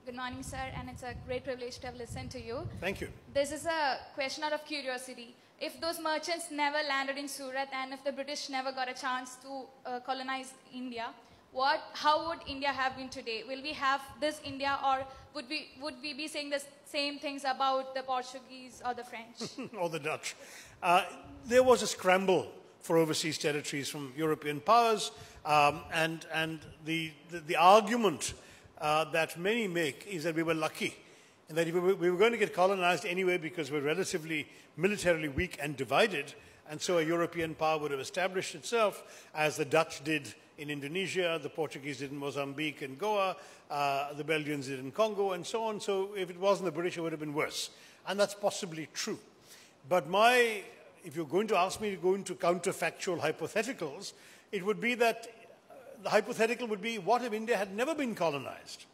Good morning, sir, and it's a great privilege to have listened to you. Thank you. This is a question out of curiosity. If those merchants never landed in Surat and if the British never got a chance to colonize India, how would India have been today? Will we have this India, or would we be saying the same things about the Portuguese or the French? Or the Dutch. There was a scramble for overseas territories from European powers, and the argument that many make is that we were lucky, and that we were going to get colonized anyway because we're relatively militarily weak and divided, and so a European power would have established itself, as the Dutch did in Indonesia, the Portuguese did in Mozambique and Goa, the Belgians did in Congo, and so on. So if it wasn't the British, it would have been worse. And that's possibly true. But if you're going to ask me to go into counterfactual hypotheticals, it would be that the hypothetical would be, what if India had never been colonized?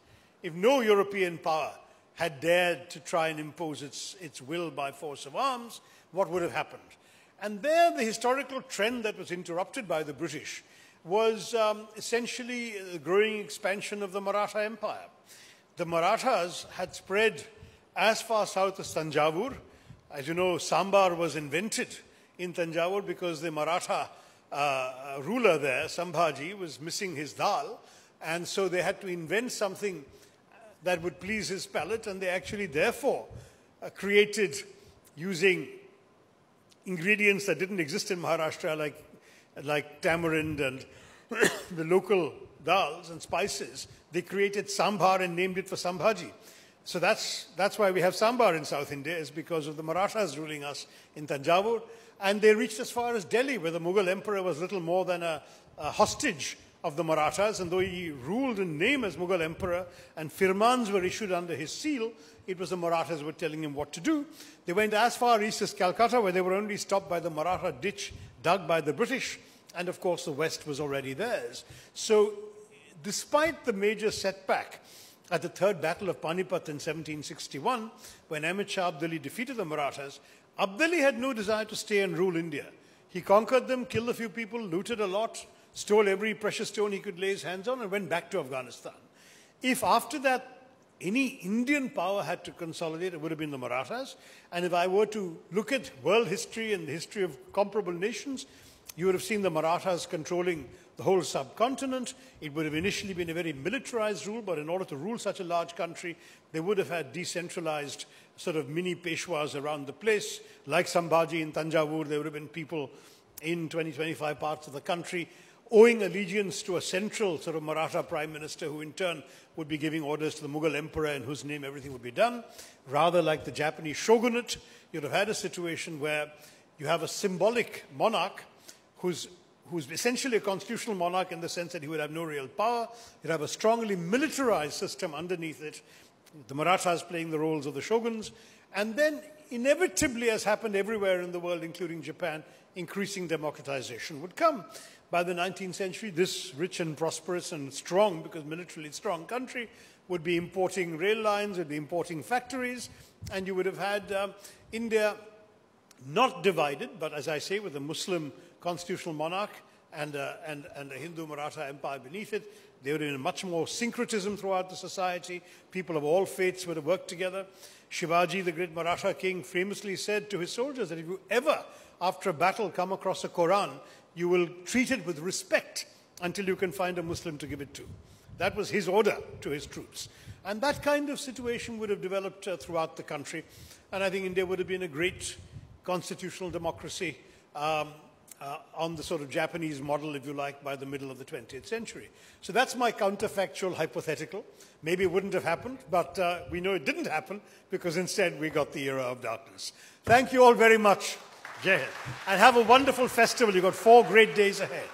If no European power had dared to try and impose its will by force of arms, what would have happened? And there, the historical trend that was interrupted by the British was essentially the growing expansion of the Maratha Empire. The Marathas had spread as far south as Tanjavur. As you know, sambar was invented in Tanjavur because the Maratha ruler there, Sambhaji, was missing his dal, and so they had to invent something that would please his palate, and they actually therefore created, using ingredients that didn't exist in Maharashtra, like tamarind and the local dals and spices, they created sambar and named it for Sambhaji. So that's why we have sambar in South India, is because of the Marathas ruling us in Tanjavur. And they reached as far as Delhi, where the Mughal emperor was little more than a hostage of the Marathas. And though he ruled in name as Mughal emperor and firmans were issued under his seal, it was the Marathas who were telling him what to do. They went as far east as Calcutta, where they were only stopped by the Maratha ditch dug by the British. And of course, the west was already theirs. So despite the major setback at the Third Battle of Panipat in 1761, when Ahmed Shah Abdali defeated the Marathas, Abdali had no desire to stay and rule India. He conquered them, killed a few people, looted a lot, stole every precious stone he could lay his hands on, and went back to Afghanistan. If after that any Indian power had to consolidate, it would have been the Marathas. And if I were to look at world history and the history of comparable nations, you would have seen the Marathas controlling the whole subcontinent. It would have initially been a very militarized rule, but in order to rule such a large country, they would have had decentralized sort of mini Peshwas around the place. Like Sambhaji in Tanjavur, there would have been people in 20-25 parts of the country owing allegiance to a central sort of Maratha prime minister, who in turn would be giving orders to the Mughal emperor in whose name everything would be done. Rather like the Japanese shogunate, you'd have had a situation where you have a symbolic monarch who's essentially a constitutional monarch in the sense that he would have no real power. You'd have a strongly militarized system underneath it, the Marathas playing the roles of the shoguns, and then inevitably, as happened everywhere in the world, including Japan, increasing democratization would come. By the 19th century, this rich and prosperous and strong, because militarily strong country, would be importing rail lines, would be importing factories, and you would have had India not divided, but as I say, with a Muslim constitutional monarch and a Hindu Maratha empire beneath it. There would have been much more syncretism throughout the society. People of all faiths would have worked together. Shivaji, the great Maratha king, famously said to his soldiers that if you ever, after a battle, come across a Quran, you will treat it with respect until you can find a Muslim to give it to. That was his order to his troops. And that kind of situation would have developed throughout the country. And I think India would have been a great constitutional democracy on the sort of Japanese model, if you like, by the middle of the 20th century. So that's my counterfactual hypothetical. Maybe it wouldn't have happened, but we know it didn't happen because instead we got the era of darkness. Thank you all very much. Jai Hind. And have a wonderful festival. You've got 4 great days ahead.